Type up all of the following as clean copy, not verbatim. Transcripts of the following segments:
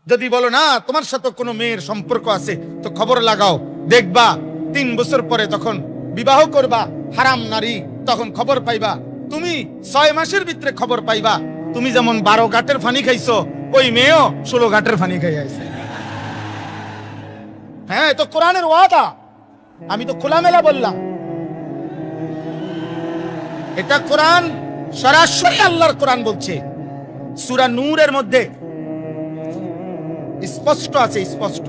যদি বলো না তোমার সাথে কোনো মেয়ের সম্পর্ক আছে, তো খবর লাগাও, দেখবা 3 বছর পরে তখন বিবাহ করবা হারাম নারী, তখন খবর পাইবা। তুমি 6 মাসের ভিতরে খবর পাইবা তুমি যেমন 12 ঘাটের ফানি খাইছো, ওই মেয়েও 16 ঘাটের ফানি খাই আইছে। হ্যাঁ, তো কোরআনের ওয়াদা, আমি তো খোলামেলা বললাম। এটা কোরআন, সরাসরি আল্লাহর কোরআন বলছে। সূরা নূরের মধ্যে স্পষ্ট আছে, স্পষ্ট।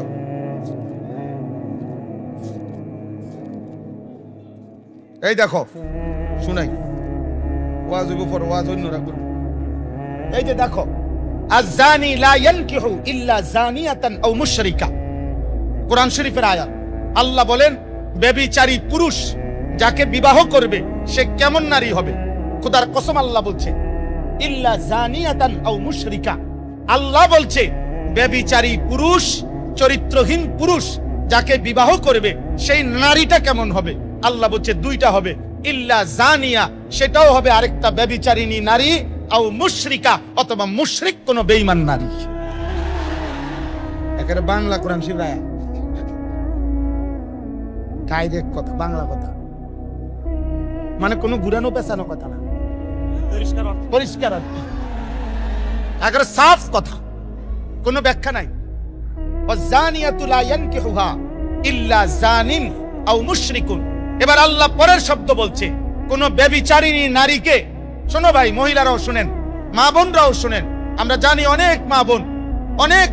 এই দেখো, শুনাই, ওয়াজ হইব পর, ওয়াজ অন্য রাখবো। এই যে দেখো, আয-যানি লা ইয়ানকিহু ইল্লা যানিয়াতান আও মুশরিকা, কোরআন শরীফের আয়াত। আল্লাহ বলেন ব্যভিচারী পুরুষ যাকে বিবাহ করবে সে কেমন নারী হবে? খোদার কসম আল্লাহ বলছে ইল্লা যানিয়াতান আও মুশরিকা। আল্লাহ বলছে ব্যভিচারী পুরুষ, চরিত্রহীন পুরুষ যাকে বিবাহ করবে সেই নারীটা কেমন হবে? আল্লাহ বলছে দুইটা হবে, ইল্লা জানিয়া, সেটাও হবে আরেকটা ব্যভিচারিণী নারী, আও মুশরিকা, অথবা মুশরিক কোন বেঈমান নারী। একেবারে বাংলা কোরআন শরীফ আয়াত, কায়দে কথা, বাংলা কথা, মানে কোনো ঘুরানো পেছানো কথা না, পরিষ্কার একেবারে সাফ কথা, কোনো ব্যাখ্যা নাই। ওয়াজানিয়াতু লা ইয়ানকিহুহা ইল্লা জানিন আও মুশরিকুন। এবার আল্লাহ পরের শব্দ বলছে, কোন ব্যভিচারিণী নারীকে, শোনো ভাই, মহিলারাও শুনেন, মা বোনরাও শুনেন, আমরা জানি অনেক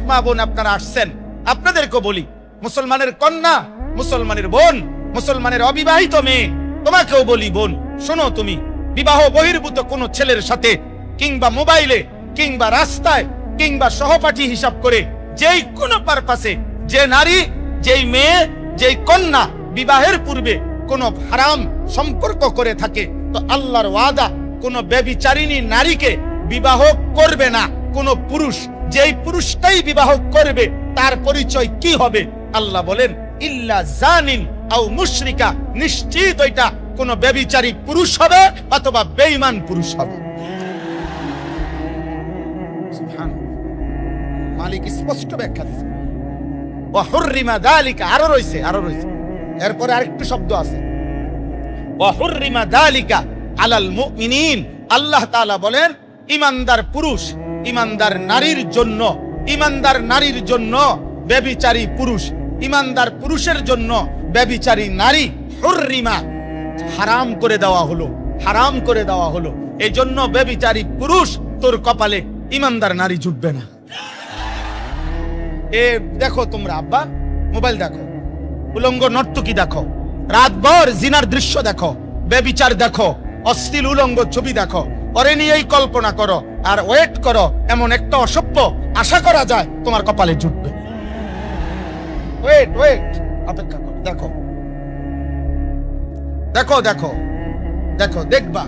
মা বোন আপনারা আসছেন, আপনাদেরকে বলি, মুসলমানের কন্যা, মুসলমানের বোন, মুসলমানের অবিবাহিত মেয়ে, তোমাকেও বলি বোন, শোনো, তুমি বিবাহ বহির্ভূত কোন ছেলের সাথে কিংবা মোবাইলে কিংবা রাস্তায় কিংবা সহপাঠী হিসাব করে যেই কোন পারপাসে যে নারী, যেই মেয়ে, যেই কন্যা বিবাহের পূর্বে কোন হারাম সম্পর্ক করে থাকে, তো আল্লাহর ওয়াদা কোন ব্যভিচারিণী নারীকে বিবাহ করবে না কোন পুরুষ। যেই পুরুষটাই বিবাহ করবে তার পরিচয় কি হবে? আল্লাহ বলেন ইল্লা জানিন আও মুশরিকা, নিশ্চিত ওইটা কোন ব্যভিচারী পুরুষ হবে অথবা বেঈমান পুরুষ হবে। মালিক স্পষ্ট ব্যাখ্যা দিয়েছে। ওয়া হুররিমা যালিকা, আরো রয়েছে এরপরে আরেকটু শব্দ আছে, ওয়া হুররিমা যালিকা আলাল মুমিনিন। আল্লাহ তাআলা বলেন ঈমানদার পুরুষ, ঈমানদার নারীর জন্য ব্যভিচারী পুরুষ, ঈমানদার পুরুষের জন্য ব্যভিচারী নারী হুররিমা, হারাম করে দেওয়া হলো। এই জন্য ব্যভিচারী পুরুষ তোর কপালে ঈমানদার নারী জুটবে না। এ দেখো তোমরা আব্বা, মোবাইল দেখো, উলঙ্গ নর্তকী দেখো, রাতভর জিনার দৃশ্য দেখো, ব্যভিচার দেখো, অশ্লীল উলঙ্গ ছবি দেখো, ওরে নিয়েই কল্পনা করো আর ওয়েট করো, এমন একটা অসভ্য আশা করা যায় তোমার কপালে জুটবে। ওয়েট, অপেক্ষা করো, দেখো, দেখবা,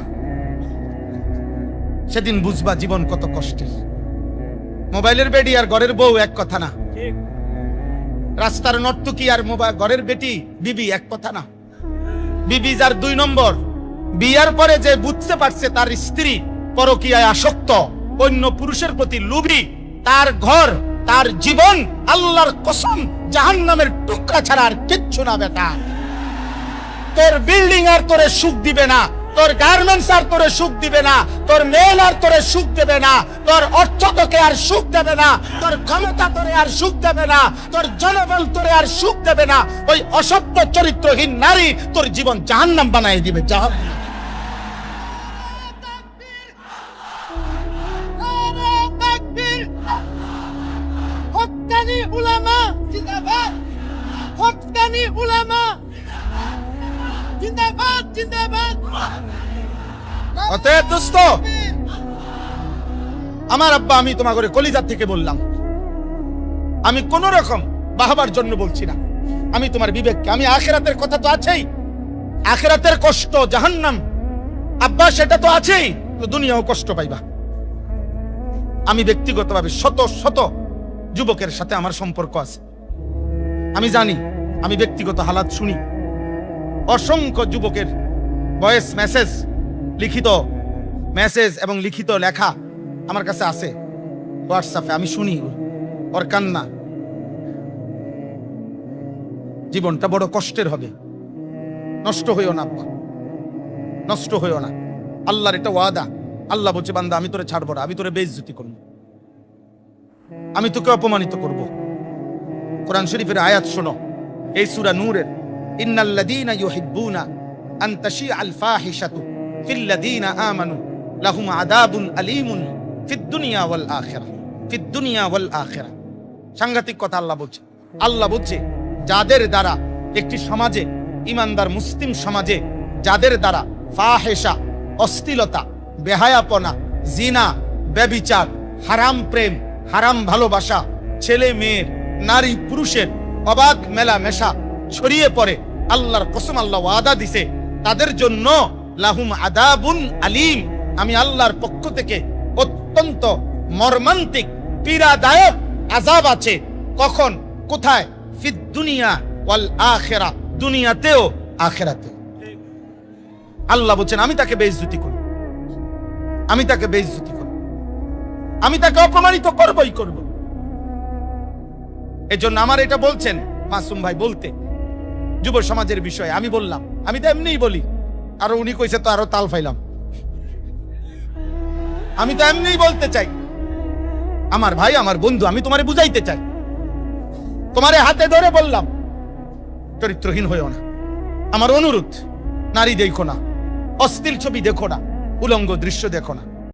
সেদিন বুঝবা জীবন কত কষ্টের। মোবাইলের বেডি আর ঘরের বউ এক কথা না, রাস্তার নর্তকী আর ঘরের বেটি বিবি এক কথা না। বিবি যার 2 নম্বর, বিয়ার পরে যে বুঝতে পারছে তার স্ত্রী পরকীয়ায় আসক্ত, অন্য পুরুষের প্রতি লোভী, তার ঘর, তার জীবন আল্লাহর কসম জাহান্নামের টুকরা ছাড়া আর কিচ্ছু না। বেটা, তোর বিল্ডিং আর তোরে সুখ দিবে না, তোর গার্মেন্টস আর তোরে সুখ দিবে না, তোর মেল আর তোরে সুখ দেবে না, তোর অর্থ তোকে আর সুখ দেবে না, তোর ক্ষমতা তোরে আর সুখ দেবে না, তোর জনবল তোরে আর সুখ দেবে না। ওই অসভ্য চরিত্রহীন নারী তোর জীবন জাহান্নাম বানাই দিবে। জাহান্নাম। হক্কানি উলামা জিন্দাবাদ, হক্কানি উলামা জিন্দাবাদ, জিন্দাবাদ। অতএব দোস্ত আমার আব্বা, আমি তোমাকে কলিজার থেকে বললাম, আমি কোন রকম বাহাবার জন্য বলছি না, আমি তোমার বিবেককে, আমি আখিরাতের কথা তো আছেই, আখিরাতের কষ্ট জাহান্নাম আব্বা সেটা তো আছেই, তো দুনিয়াও কষ্ট পাইবা। আমি ব্যক্তিগতভাবে শত যুবকের সাথে আমার সম্পর্ক আছে, আমি জানি, আমি ব্যক্তিগত হালাত শুনি, অসংখ্য যুবকের ভয়েস মেসেজ, লিখিত মেসেজ এবং লিখিত লেখা আমার কাছে আছে হোয়াটসঅ্যাপে, আমি শুনি। ওর কান্না, জীবনটা বড় কষ্টের হবে। নষ্ট হইও না আব্বা, নষ্ট হইও না। আল্লাহর এটা ওয়াদা। আল্লাহ বলছে, বান্দা আমি তোরে ছাড়বো না, আমি তোরে বেইজ্জতি করব, আমি তোকে অপমানিত করব। কোরআন শরীফের আয়াত শোনো, এই সূরা নূরের, ইন্নাল্লাযীনা ইউহিব্বুনা আন তাশিআল ফাহিশাতু ফিল্লাযীনা আমানু লাহুম আযাবুন আলীমুন ফিদ দুনিয়া ওয়াল আখিরাহ, ফিদ দুনিয়া ওয়াল আখিরাহ। সাংঘাতিক কথা আল্লাহ বলছে। আল্লাহ বলছে, যাদের দ্বারা একটি সমাজে, ইমানদার মুসলিম সমাজে, যাদের দ্বারা ফাহেশা, অশ্লীলতা, বেহায়াপনা, জিনা, ব্যভিচার, হারাম প্রেম, হারাম ভালোবাসা, ছেলে মেয়ের, নারী পুরুষের অবাধ মেলামেশা ছড়িয়ে পড়ে, আল্লাহর কসম আল্লাহ ওয়াদা দিছে, তাদের জন্য লাহুম আযাবুন আলীম, আমি আল্লাহর পক্ষ থেকে অত্যন্ত মর্মান্তিক, পীড়াদায়ক আযাব আছে। কখন, কোথায়? ফিদ দুনিয়া ওয়াল আখিরাহ, দুনিয়াতেও আখিরাতেও। আল্লাহ বলছেন, আমি তাকে বেইজ্জতি করব, আমি তাকে বেইজ্জতি করব, আমি তাকে অপমানিত করবই করব। এজন্য আমার এটা বলছেন মাসুম ভাই বলতে, যুব সমাজের বিষয়ে আমি বললাম, আমি তো এমনিই বলি, আর উনি কইছে তো আরো তাল ফাইলাম। আমি তো এমনিই বলতে চাই, আমার ভাই, আমার বন্ধু, আমি তোমারে বুঝাইতে চাই, তোমারে হাতে ধরে বললাম, চরিত্রহীন হইও না। আমার অনুরোধ, নারী দেখো না, অশ্লীল ছবি দেখো না, উলঙ্গ দৃশ্য দেখো না।